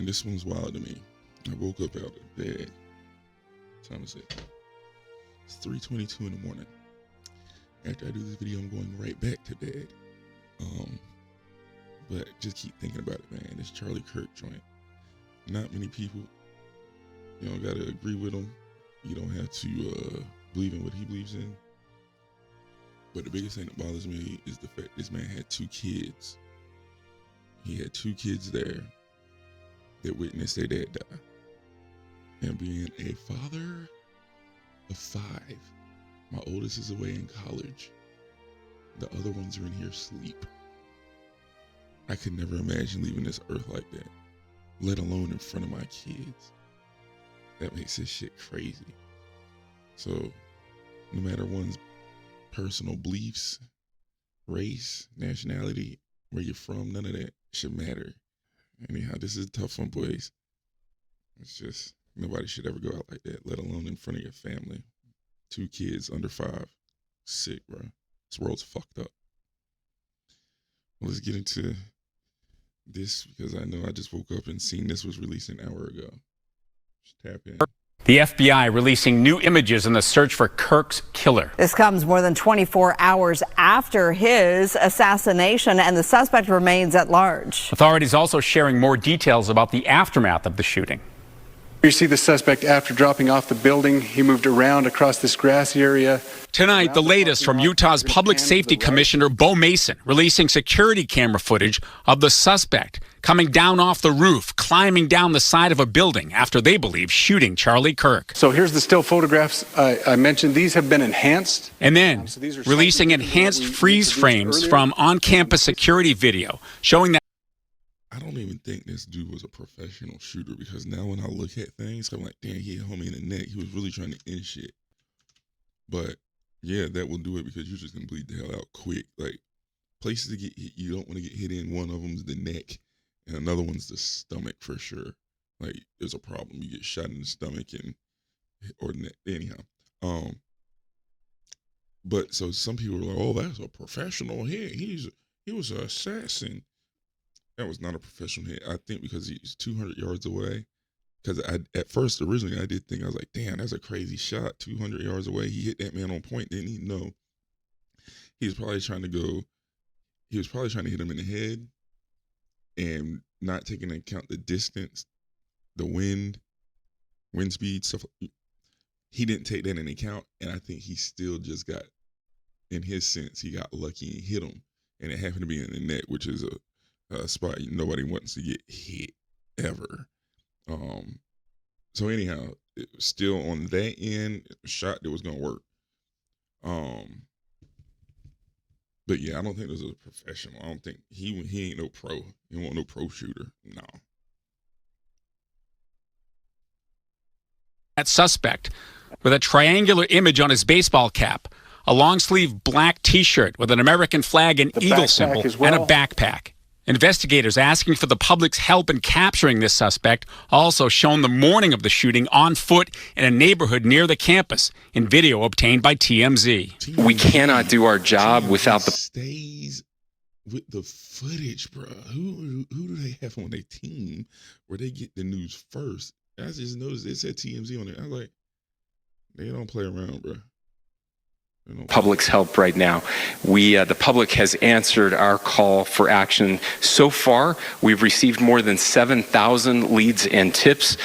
man, this one's wild to me. I woke up out of bed. What time is it? It's 3:22 in the morning. After I do this video, I'm going right back to bed. But just keep thinking about it, man. This Charlie Kirk joint. Not many people, you don't gotta agree with him. You don't have to believe in what he believes in. But the biggest thing that bothers me is the fact this man had 2 kids. He had 2 kids there that witnessed their dad die. And being a father of 5, my oldest is away in college. The other ones are in here asleep. I could never imagine leaving this earth like that, let alone in front of my kids. That makes this shit crazy. So no matter one's personal beliefs, race, nationality, where you're from, none of that should matter. Anyhow, this is a tough one, boys. It's just, nobody should ever go out like that, let alone in front of your family. 2 kids under 5. Sick, bro. This world's fucked up. Well, let's get into this because I know I just woke up and seen this was released an hour ago. Just tap in. The FBI releasing new images in the search for Kirk's killer. This comes more than 24 hours after his assassination, and the suspect remains at large. Authorities also sharing more details about the aftermath of the shooting. You see the suspect after dropping off the building. He moved around across this grassy area. Tonight, the latest from Utah's Public Safety Commissioner Bo Mason releasing security camera footage of the suspect coming down off the roof, climbing down the side of a building after they believe shooting Charlie Kirk. So here's the still photographs I mentioned. These have been enhanced. And then releasing enhanced freeze frames from on-campus security video showing that I don't even think this dude was a professional shooter because now when I look at things, I'm like, damn, he hit homie in the neck. He was really trying to end shit. But yeah, that will do it because you're just gonna bleed the hell out quick. Like places to get hit, you don't want to get hit in. One of them's the neck, and another one's the stomach for sure. Like there's a problem. You get shot in the stomach or neck. Anyhow, but so some people are like, oh, that's a professional hit. He was an assassin. That was not a professional hit. I think because he's 200 yards away. Because at first, originally, I did think, I was like, damn, that's a crazy shot. 200 yards away. He hit that man on point, didn't he? No. He was probably trying to hit him in the head and not taking into account the distance, the wind speed, stuff. He didn't take that into account. And I think he still just got, in his sense, he got lucky and hit him. And it happened to be in the neck, which is a spot nobody wants to get hit ever. So anyhow, it was still on that end, a shot that was gonna work. But yeah, I don't think this was a professional. I don't think he ain't no pro. He won't no pro shooter. No. that suspect with a triangular image on his baseball cap, a long-sleeve black T-shirt with an American flag and eagle symbol, and a backpack. Investigators asking for the public's help in capturing this suspect also shown the morning of the shooting on foot in a neighborhood near the campus in video obtained by TMZ. We cannot do our job without the... Stays with the footage, bro. Who do they have on their team where they get the news first? I just noticed it said TMZ on it. I was like, they don't play around, bro. Public's help right now. The public has answered our call for action. So far, we've received more than 7,000 leads and tips.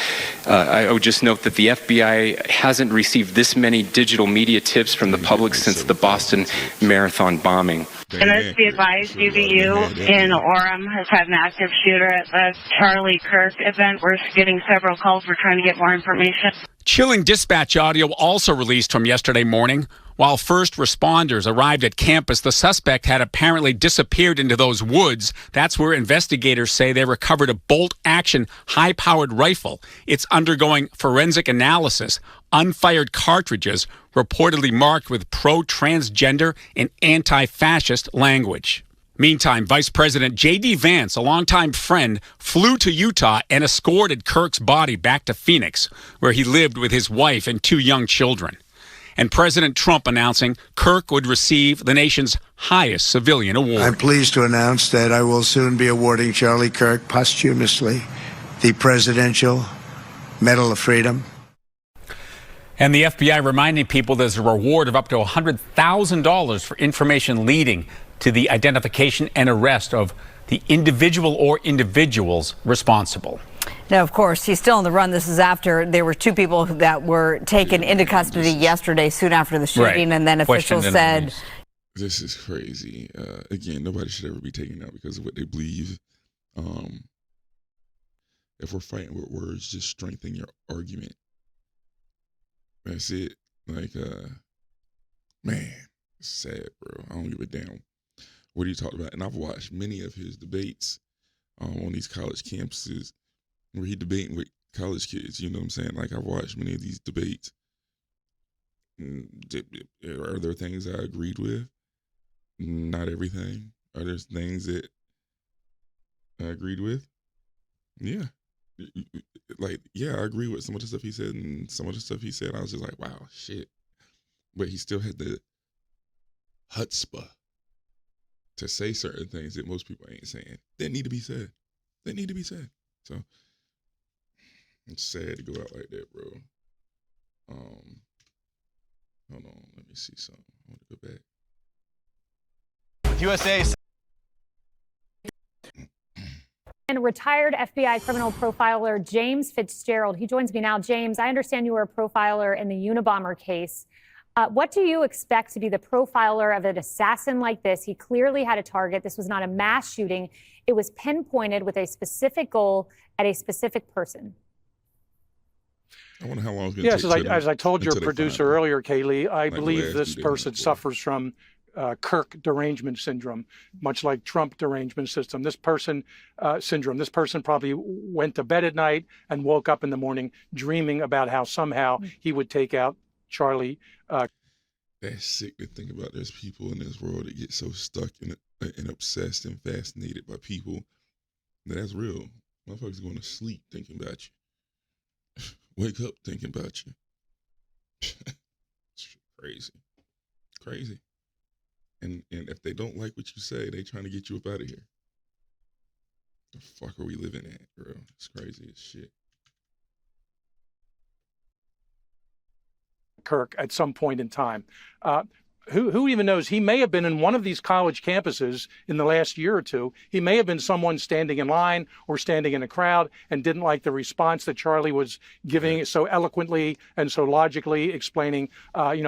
I would just note that the FBI hasn't received this many digital media tips from the public since the Boston Marathon bombing. And let's be advised, UVU in Orem has had an active shooter at the Charlie Kirk event. We're getting several calls. We're trying to get more information. Chilling dispatch audio also released from yesterday morning. While first responders arrived at campus, the suspect had apparently disappeared into those woods. That's where investigators say they recovered a bolt-action, high-powered rifle. It's undergoing forensic analysis. Unfired cartridges reportedly marked with pro-transgender and anti-fascist language. Meantime, Vice President J.D. Vance, a longtime friend, flew to Utah and escorted Kirk's body back to Phoenix, where he lived with his wife and 2 young children. And President Trump announcing Kirk would receive the nation's highest civilian award. I'm pleased to announce that I will soon be awarding Charlie Kirk posthumously the Presidential Medal of Freedom. And the FBI reminding people there's a reward of up to $100,000 for information leading to the identification and arrest of the individual or individuals responsible. Now, of course, he's still on the run. This is after there were two people that were taken into custody yesterday, soon after the shooting, Right. and then officials said... This is crazy. Again, nobody should ever be taken out because of what they believe. If we're fighting with words, just strengthen your argument. That's it. Like, man, it's sad, bro. I don't give a damn what he talked about. And I've watched many of his debates on these college campuses where he debating with college kids. You know what I'm saying? Like, I've watched many of these debates. Are there things I agreed with? Not everything. Are there things that I agreed with? Yeah. Like, yeah, I agree with some of the stuff he said, and some of the stuff he said, I was just like, wow, shit. But he still had the chutzpah to say certain things that most people ain't saying. That need to be said. That need to be said. So, it's sad to go out like that, bro. Hold on, let me see something. I want to go back. With USA. And retired FBI criminal profiler James Fitzgerald. He joins me now. James, I understand you were a profiler in the Unabomber case. What do you expect to be the profiler of an assassin like this? He clearly had a target. This was not a mass shooting. It was pinpointed with a specific goal at a specific person. I wonder how long it's going to Yes, take. as I told your producer earlier, Kaylee, I believe this person suffers from Kirk derangement syndrome, much like Trump derangement syndrome. This person probably went to bed at night and woke up in the morning dreaming about how somehow he would take out Charlie. That's sick to think about. There's people in this world that get so stuck and obsessed and fascinated by people. That's real. Motherfuckers going to sleep thinking about you. Wake up thinking about you. It's crazy. And if they don't like what you say, they trying to get you up out of here. The fuck are we living at, bro? It's crazy as shit. Kirk at some point in time. Who even knows? He may have been in one of these college campuses in the last year or two. He may have been someone standing in line or standing in a crowd and didn't like the response that Charlie was giving so eloquently and so logically explaining,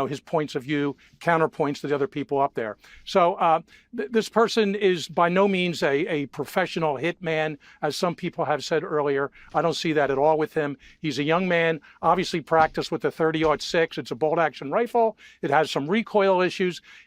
his points of view, counterpoints to the other people up there. So this person is by no means a professional hitman, as some people have said earlier. I don't see that at all with him. He's a young man, obviously practiced with the 30-06. It's a bolt action rifle. It has some recoil issues.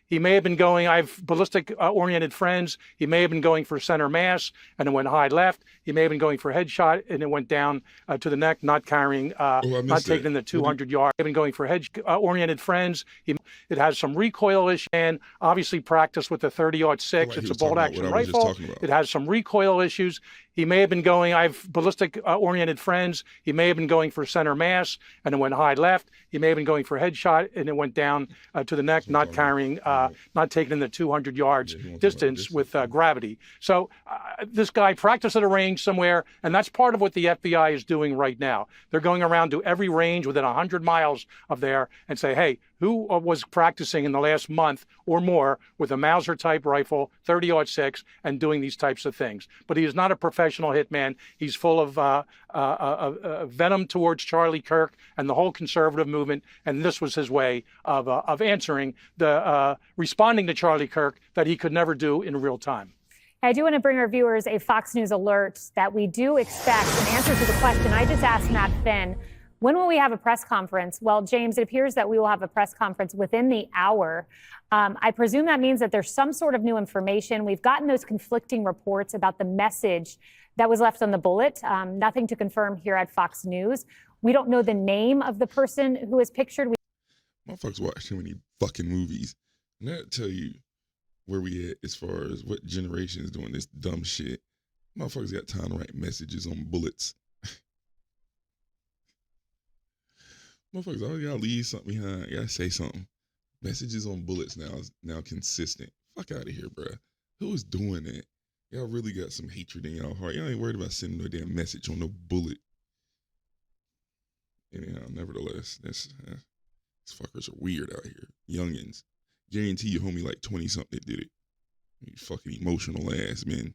He may have been going, I have ballistic oriented friends. He may have been going for center mass and it went high left. He may have been going for headshot and it went down to the neck, not carrying, not taking in the 200 yards. He may have been going for oriented friends. It has some recoil issue and obviously practiced with the 30-06. It's a bolt action rifle. It has some recoil issues. He may have been going, I have ballistic oriented friends. He may have been going for center mass and it went high left. He may have been going for headshot and it went down to the neck, not carrying, not taking in the 200 yards distance with gravity. So this guy practiced at a range somewhere, and that's part of what the FBI is doing right now. They're going around to every range within 100 miles of there and say, hey, who was practicing in the last month or more with a Mauser-type rifle, 30-06, and doing these types of things? But he is not a professional hitman. He's full of venom towards Charlie Kirk and the whole conservative movement, and this was his way of answering responding to Charlie Kirk that he could never do in real time. I do want to bring our viewers a Fox News alert that we do expect an answer to the question I just asked Matt Finn. When will we have a press conference? Well, James, it appears that we will have a press conference within the hour. I presume that means that there's some sort of new information. We've gotten those conflicting reports about the message that was left on the bullet. Nothing to confirm here at Fox News. We don't know the name of the person who is pictured. Motherfuckers watch too many fucking movies. And that'll tell you where we at as far as what generation is doing this dumb shit. Motherfuckers got time to write messages on bullets. Motherfuckers always gotta leave something behind. Gotta say something. Messages on bullets now is now consistent. Fuck out of here, bro. Who is doing that? Y'all really got some hatred in y'all heart. Y'all ain't worried about sending no damn message on no bullet. Anyhow, nevertheless, these fuckers are weird out here. Youngins. Guarantee you homie like 20-something that did it. You fucking emotional ass men.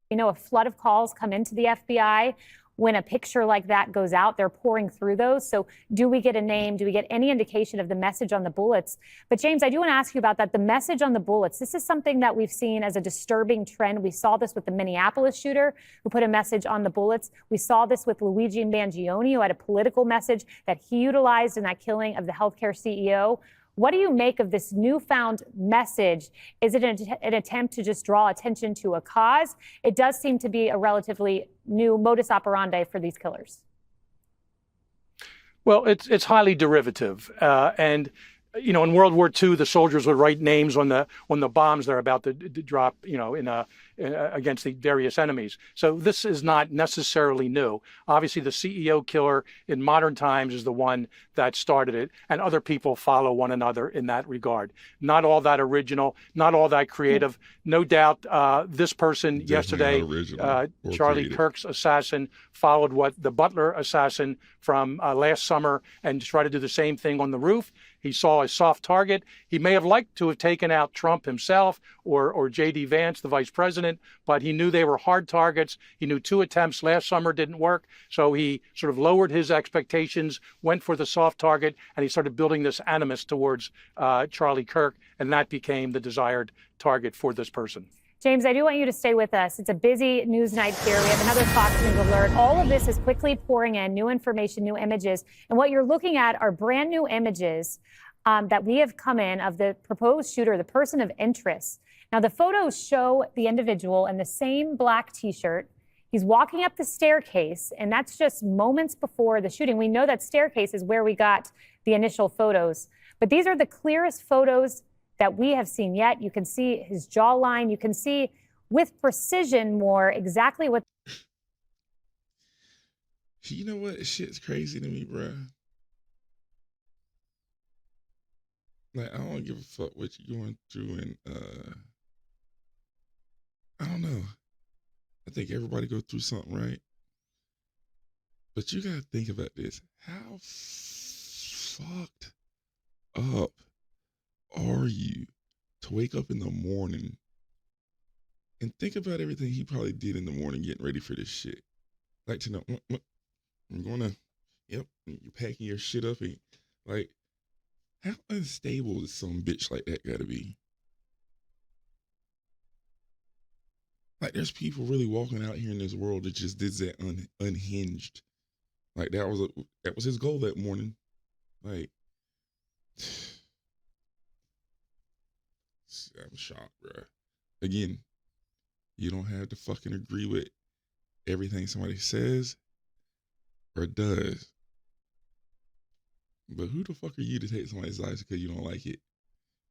You know, a flood of calls come into the FBI. When a picture like that goes out, they're pouring through those. So do we get a name? Do we get any indication of the message on the bullets? But James, I do want to ask you about that. The message on the bullets, this is something that we've seen as a disturbing trend. We saw this with the Minneapolis shooter who put a message on the bullets. We saw this with Luigi Mangione, who had a political message that he utilized in that killing of the healthcare CEO. What do you make of this newfound message? Is it an attempt to just draw attention to a cause? It does seem to be a relatively new modus operandi for these killers. Well, it's highly derivative, and you know, in World War II, the soldiers would write names on the bombs they're about to drop, you know, against the various enemies. So this is not necessarily new. Obviously, the CEO killer in modern times is the one that started it, and other people follow one another in that regard. Not all that original, not all that creative. No doubt, this person yesterday, Charlie Kirk's assassin, followed what the Butler assassin from last summer and tried to do the same thing on the roof. He saw a soft target. He may have liked to have taken out Trump himself or J.D. Vance, the vice president, but he knew they were hard targets. He knew 2 attempts last summer didn't work, so he sort of lowered his expectations, went for the soft target, and he started building this animus towards Charlie Kirk, and that became the desired target for this person. James, I do want you to stay with us. It's a busy news night here. We have another Fox News alert. All of this is quickly pouring in, new information, new images. And what you're looking at are brand new images that we have come in of the proposed shooter, the person of interest. Now, the photos show the individual in the same black T-shirt. He's walking up the staircase, and that's just moments before the shooting. We know that staircase is where we got the initial photos. But these are the clearest photos that we have seen yet. You can see his jawline. You can see with precision more exactly what. You know what? Shit's crazy to me, bro. Like, I don't give a fuck what you're going through, and I don't know. I think everybody go through something, right? But you gotta think about this. How fucked up are you to wake up in the morning and think about everything he probably did in the morning getting ready for this shit? Like, to know, I'm gonna, yep, you're packing your shit up, and like, how unstable is some bitch like that gotta be? Like, there's people really walking out here in this world that just did that unhinged. Like, that was his goal that morning. Like, I'm shocked, bro. Again, you don't have to fucking agree with everything somebody says or does. But who the fuck are you to take somebody's life because you don't like it?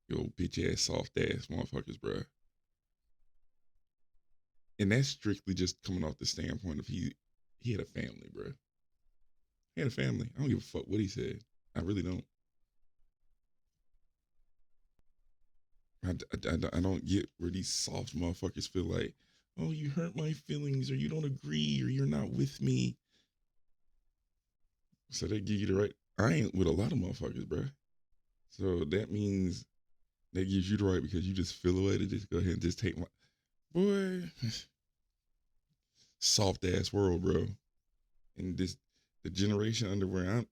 Yo, bitch ass, soft ass motherfuckers, bro. And that's strictly just coming off the standpoint of he had a family, bro. He had a family. I don't give a fuck what he said. I really don't. I don't get where these soft motherfuckers feel like, oh, you hurt my feelings, or you don't agree, or you're not with me. So they give you the right. I ain't with a lot of motherfuckers, bro. So that means that gives you the right because you just feel away to just go ahead and just take my boy. Soft ass world, bro. And the generation under where I'm,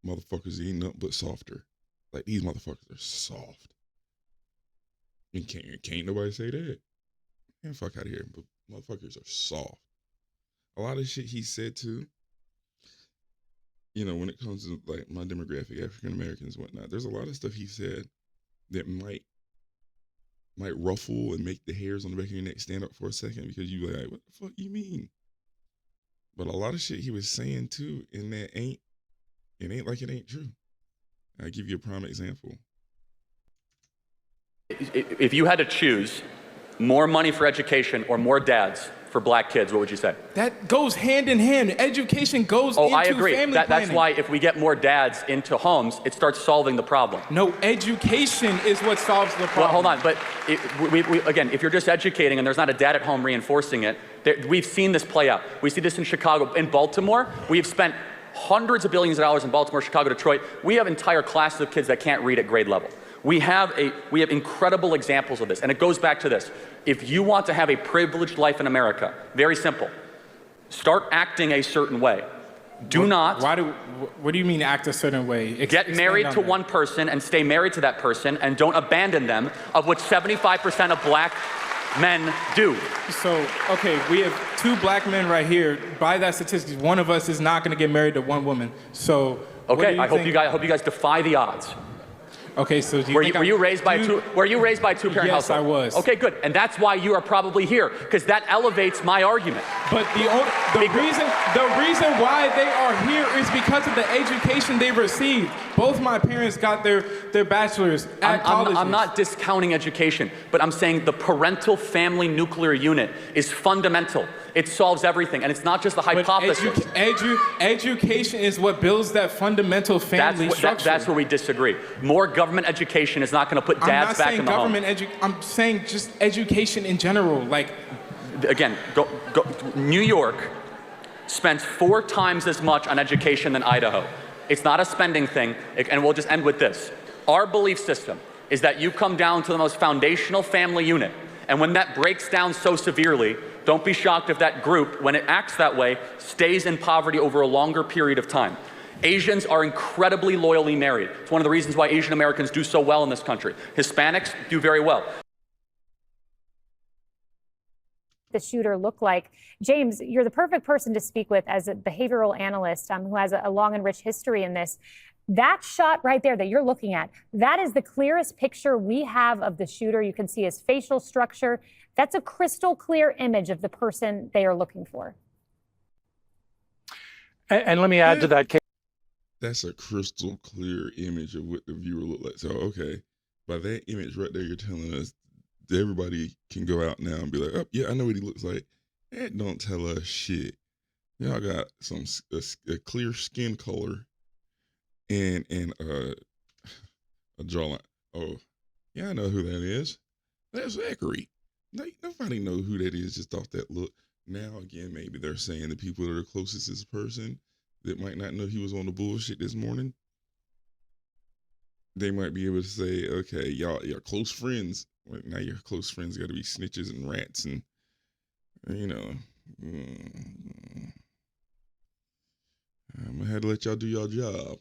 motherfuckers ain't nothing but softer. Like, these motherfuckers are soft. And can't nobody say that. Man, fuck out of here. But motherfuckers are soft. A lot of shit he said too, you know, when it comes to like my demographic, African Americans and whatnot, there's a lot of stuff he said that might ruffle and make the hairs on the back of your neck stand up for a second, because you like, what the fuck you mean? But a lot of shit he was saying too, and that ain't like it ain't true. I'll give you a prime example. If you had to choose more money for education or more dads for black kids, what would you say? That goes hand in hand. Education goes into I agree. family That's planning. why if we get more dads into homes, it starts solving the problem. No, education is what solves the problem. Well, hold on, but again, if you're just educating and there's not a dad at home reinforcing it, we've seen this play out. We see this in Chicago. In Baltimore, we've spent hundreds of billions of dollars in Baltimore, Chicago, Detroit. We have entire classes of kids that can't read at grade level. We have incredible examples of this, and it goes back to this. If you want to have a privileged life in America, very simple, start acting a certain way. What do you mean act a certain way? Get married to one person and stay married to that person, and don't abandon them, of which 75% of black men do. So, okay, we have 2 black men right here. By that statistics, one of us is not going to get married to one woman. So, okay, I hope you guys defy the odds. Okay, so were you raised by a two-parent household? Yes, I was. Okay, good, and that's why you are probably here, because that elevates my argument. But the reason why they are here is because of the education they received. Both my parents got their bachelors at colleges. I'm not discounting education, but I'm saying the parental family nuclear unit is fundamental. It solves everything, and it's not just a hypothesis. Education is what builds that fundamental family structure. That's where we disagree. More government education is not going to put dads back in the home. I'm saying just education in general. Like, again, New York spends 4 times as much on education than Idaho. It's not a spending thing, and we'll just end with this. Our belief system is that you come down to the most foundational family unit, and when that breaks down so severely, don't be shocked if that group, when it acts that way, stays in poverty over a longer period of time. Asians are incredibly loyally married. It's one of the reasons why Asian Americans do so well in this country. Hispanics do very well. The shooter look like? James, you're the perfect person to speak with as a behavioral analyst who has a long and rich history in this. That shot right there that you're looking at, that is the clearest picture we have of the shooter. You can see his facial structure. That's a crystal clear image of the person they are looking for. And let me add to that, Kate. That's a crystal clear image of what the viewer looked like. So, okay, by that image right there, you're telling us everybody can go out now and be like, oh, yeah, I know what he looks like. That don't tell us shit. Y'all got a clear skin color and a jawline. Oh, yeah, I know who that is. That's Zachary. Nobody know who that is just off that look. Now, again, maybe they're saying the people that are closest to this person that might not know he was on the bullshit this morning, they might be able to say, okay, y'all close friends. Well, now your close friends got to be snitches and rats and, you know, I'm going to have to let y'all do y'all job,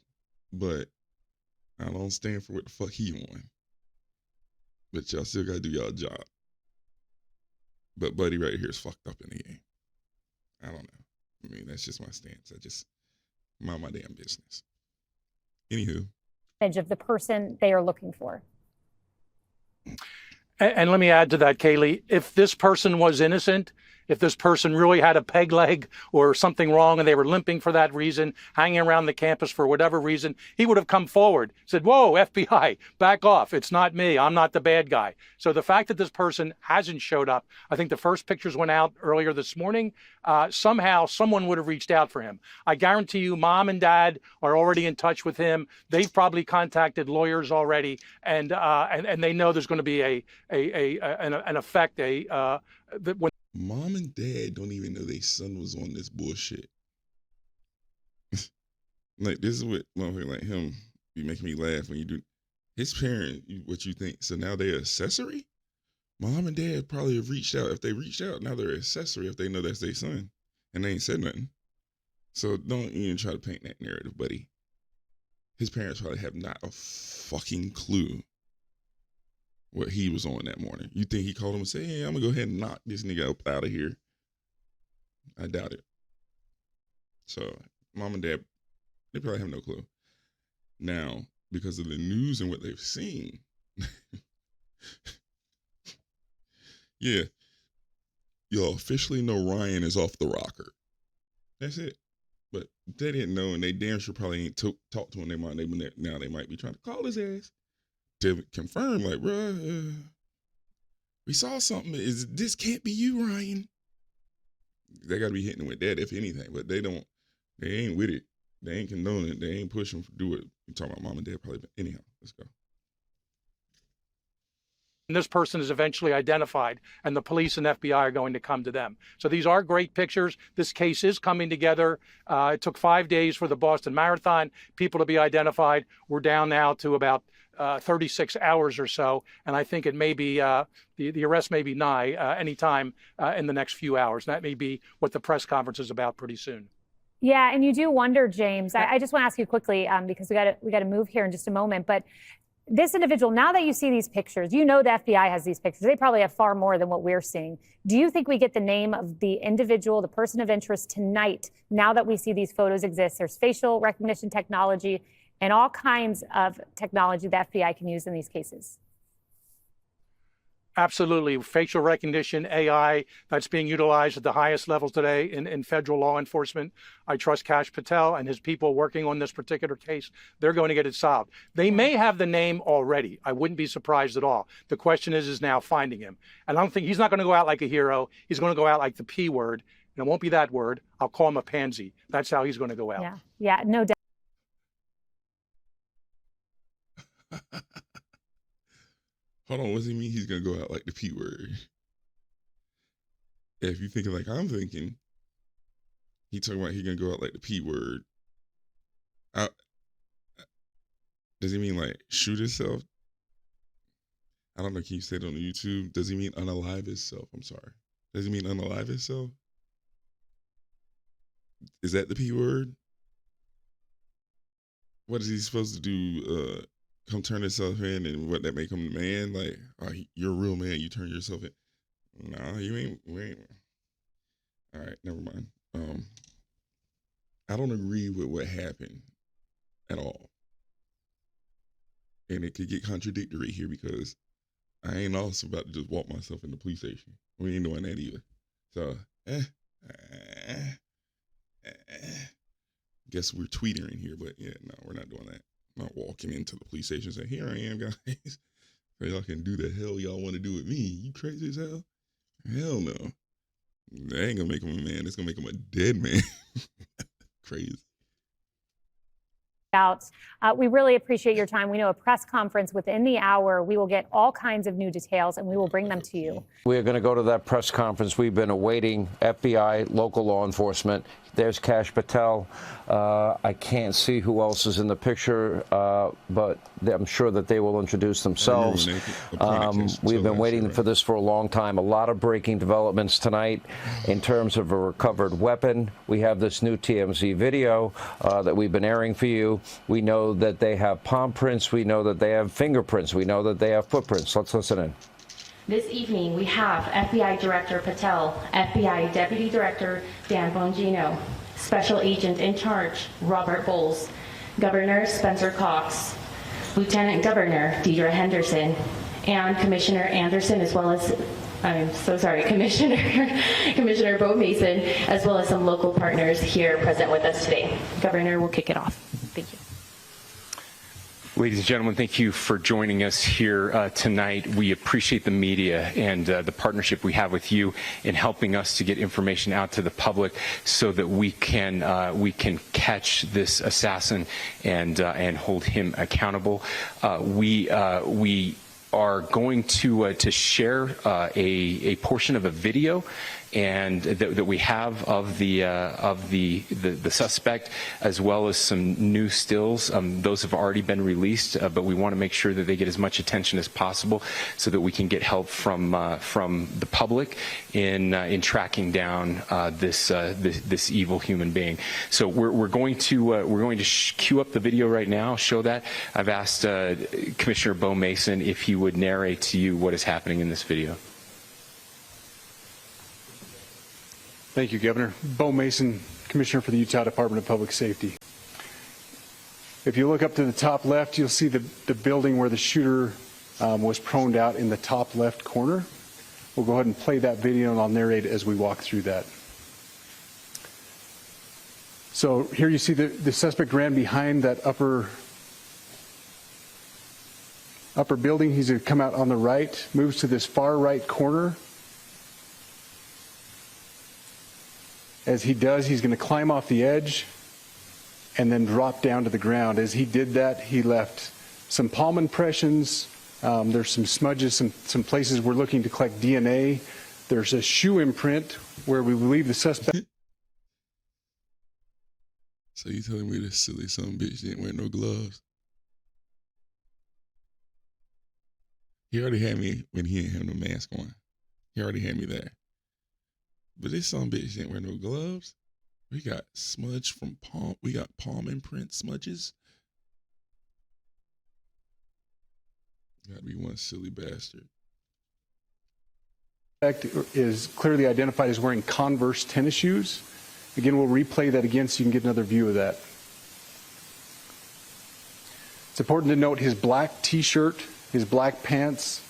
but I don't stand for what the fuck he on. But y'all still got to do y'all job. But Buddy right here is fucked up in the game. I don't know. I mean, that's just my stance. I just mind my damn business. Anywho. Image of the person they are looking for. And let me add to that, Kaylee, if this person was innocent, if this person really had a peg leg or something wrong and they were limping for that reason, hanging around the campus for whatever reason, he would have come forward, said, whoa, FBI, back off. It's not me. I'm not the bad guy. So the fact that this person hasn't showed up, I think the first pictures went out earlier this morning. Somehow someone would have reached out for him. I guarantee you mom and dad are already in touch with him. They've probably contacted lawyers already, and they know there's going to be an effect, when Mom and dad don't even know their son was on this bullshit. Like, this is what motherfucker like him be making me laugh when you do. His parent, what you think? So now they're accessory? Mom and dad probably have reached out. If they reached out, now they're accessory if they know that's their son. And they ain't said nothing. So don't even try to paint that narrative, buddy. His parents probably have not a fucking clue what he was on that morning. You think he called him and said, hey, I'm gonna go ahead and knock this nigga up out of here? I doubt it. So mom and dad, they probably have no clue. Now, because of the news and what they've seen, yeah, y'all officially know Ryan is off the rocker. That's it. But they didn't know, and they damn sure probably ain't talked to him. Now they might be trying to call his ass to confirm, like, bruh, we saw something. This can't be you, Ryan. They got to be hitting them with that, if anything. But they ain't with it. They ain't condoning it. They ain't pushing to do it. I'm talking about mom and dad probably. But anyhow, let's go. And this person is eventually identified, and the police and FBI are going to come to them. So these are great pictures. This case is coming together. It took 5 days for the Boston Marathon people to be identified. We're down now to about 36 hours or so, and I think it may be the arrest may be nigh anytime in the next few hours. And that may be what the press conference is about pretty soon. Yeah, and you do wonder, James. I just want to ask you quickly because we got to move here in just a moment, but. This individual, now that you see these pictures, you know the FBI has these pictures. They probably have far more than what we're seeing. Do you think we get the name of the individual, the person of interest tonight, now that we see these photos exist? There's facial recognition technology and all kinds of technology the FBI can use in these cases. Absolutely. Facial recognition, AI, that's being utilized at the highest levels today in federal law enforcement. I trust Kash Patel and his people working on this particular case. They're going to get it solved. They may have the name already. I wouldn't be surprised at all. The question is now finding him. And I don't think he's not going to go out like a hero. He's going to go out like the P word. And it won't be that word. I'll call him a pansy. That's how he's going to go out. Yeah, no doubt. Hold on, what does he mean he's going to go out like the P word? If you're thinking like I'm thinking, he talking about he's going to go out like the P word. Does he mean like shoot himself? I don't know, can you say it on the YouTube? Does he mean unalive himself? I'm sorry. Does he mean unalive himself? Is that the P word? What is he supposed to do? Come turn himself in, and what that make him a man? Like, oh, you're a real man. You turn yourself in. No, you ain't. All right, never mind. I don't agree with what happened at all, and it could get contradictory here because I ain't also about to just walk myself in the police station. We ain't doing that either. So, guess we're tweeting in here, but yeah, no, we're not doing that. Not walking into the police station and saying, here I am, guys. So y'all can do the hell y'all want to do with me. You crazy as hell? Hell no. That ain't gonna make him a man. It's gonna make him a dead man. Crazy. We really appreciate your time. We know a press conference within the hour. We will get all kinds of new details and we will bring them to you. We are going to go to that press conference. We've been awaiting FBI, local law enforcement. There's Kash Patel. I can't see who else is in the picture, but I'm sure that they will introduce themselves. We've been waiting for this for a long time. A lot of breaking developments tonight in terms of a recovered weapon. We have this new TMZ video that we've been airing for you. We know that they have palm prints. We know that they have fingerprints. We know that they have footprints. Let's listen in. This evening, we have FBI Director Patel, FBI Deputy Director Dan Bongino, Special Agent in Charge Robert Bowles, Governor Spencer Cox, Lieutenant Governor Deidre Henderson, and Commissioner Anderson, as well as, I'm so sorry, Commissioner Bo Mason, as well as some local partners here present with us today. Governor, we'll kick it off. Thank you. Ladies and gentlemen, thank you for joining us here tonight. We appreciate the media and the partnership we have with you in helping us to get information out to the public so that we can catch this assassin and hold him accountable. We are going to share a portion of a video and that we have of the suspect, as well as some new stills. Those have already been released, but we want to make sure that they get as much attention as possible, so that we can get help from the public in tracking down this evil human being. So we're going to cue up the video right now. Show that. I've asked Commissioner Bo Mason if he would narrate to you what is happening in this video. Thank you, Governor. Bo Mason, Commissioner for the Utah Department of Public Safety. If you look up to the top left, you'll see the building where the shooter was proned out in the top left corner. We'll go ahead and play that video, and I'll narrate as we walk through that. So here you see the suspect ran behind that upper building. He's going to come out on the right, moves to this far right corner. As he does, he's going to climb off the edge and then drop down to the ground. As he did that, he left some palm impressions. There's some smudges, some places we're looking to collect DNA. There's a shoe imprint where we believe the suspect. So you telling me this silly son of a bitch didn't wear no gloves? He already had me when he didn't have no mask on. He already had me there. But this son of a bitch didn't wear no gloves. We got smudge from palm. We got palm imprint smudges. Gotta be one silly bastard. Is clearly identified as wearing Converse tennis shoes. Again, we'll replay that again so you can get another view of that. It's important to note his black T-shirt, his black pants,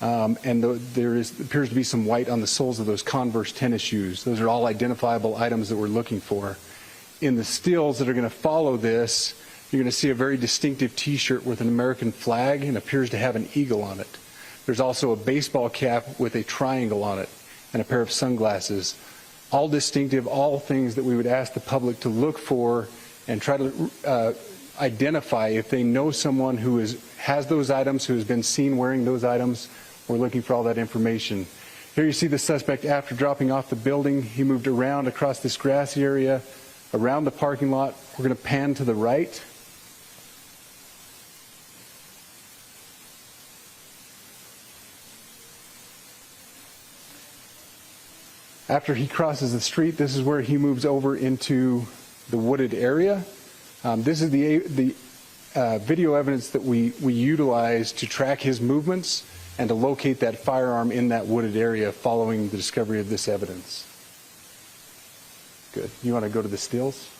and there appears to be some white on the soles of those Converse tennis shoes. Those are all identifiable items that we're looking for. In the stills that are going to follow this, you're going to see a very distinctive T-shirt with an American flag and appears to have an eagle on it. There's also a baseball cap with a triangle on it and a pair of sunglasses. All distinctive, all things that we would ask the public to look for and try to identify if they know someone who has those items, who has been seen wearing those items. We're looking for all that information. Here you see the suspect after dropping off the building. He moved around across this grassy area, around the parking lot. We're going to pan to the right. After he crosses the street, this is where he moves over into the wooded area. This is the video evidence that we utilize to track his movements and to locate that firearm in that wooded area following the discovery of this evidence. Good. You want to go to the stills?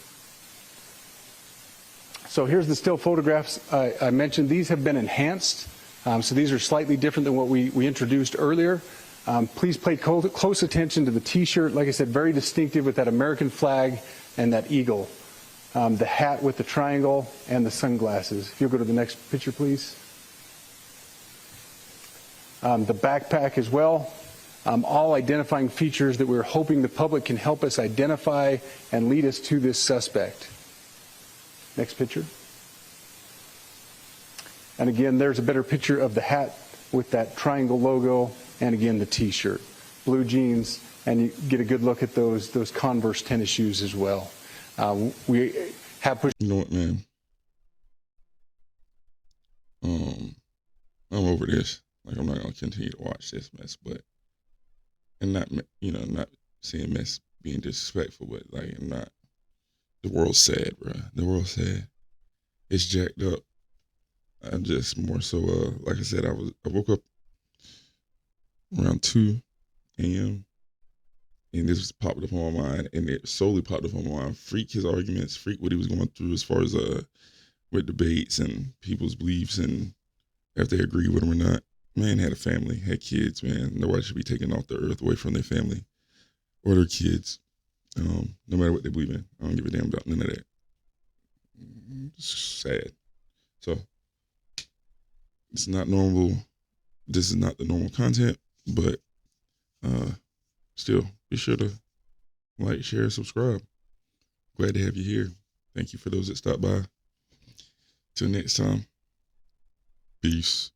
So here's the still photographs I mentioned. These have been enhanced. So these are slightly different than what we introduced earlier. Please pay close attention to the T-shirt. Like I said, very distinctive with that American flag and that eagle. The hat with the triangle and the sunglasses. If you'll go to the next picture, please. The backpack as well. All identifying features that we're hoping the public can help us identify and lead us to this suspect. Next picture. And again, there's a better picture of the hat with that triangle logo. And again, the T-shirt, blue jeans, and you get a good look at those Converse tennis shoes as well. We have pushed. You know what, man? I'm over this. Like, I'm not gonna continue to watch this mess, but and not saying mess being disrespectful, but like, I'm not. The world's sad, bro. The world's sad. It's jacked up. I'm just more so. Like I said, I woke up around 2 a.m. and this was popped up on my mind, and it solely popped up on my mind. Freak his arguments, freak what he was going through as far as with debates and people's beliefs and if they agree with him or not. Man had a family, had kids, man. Nobody should be taking off the earth away from their family or their kids, no matter what they believe in. I don't give a damn about none of that. It's sad. So it's not normal. This is not the normal content. But still, be sure to like, share, subscribe. Glad to have you here. Thank you for those that stopped by. Till next time, peace.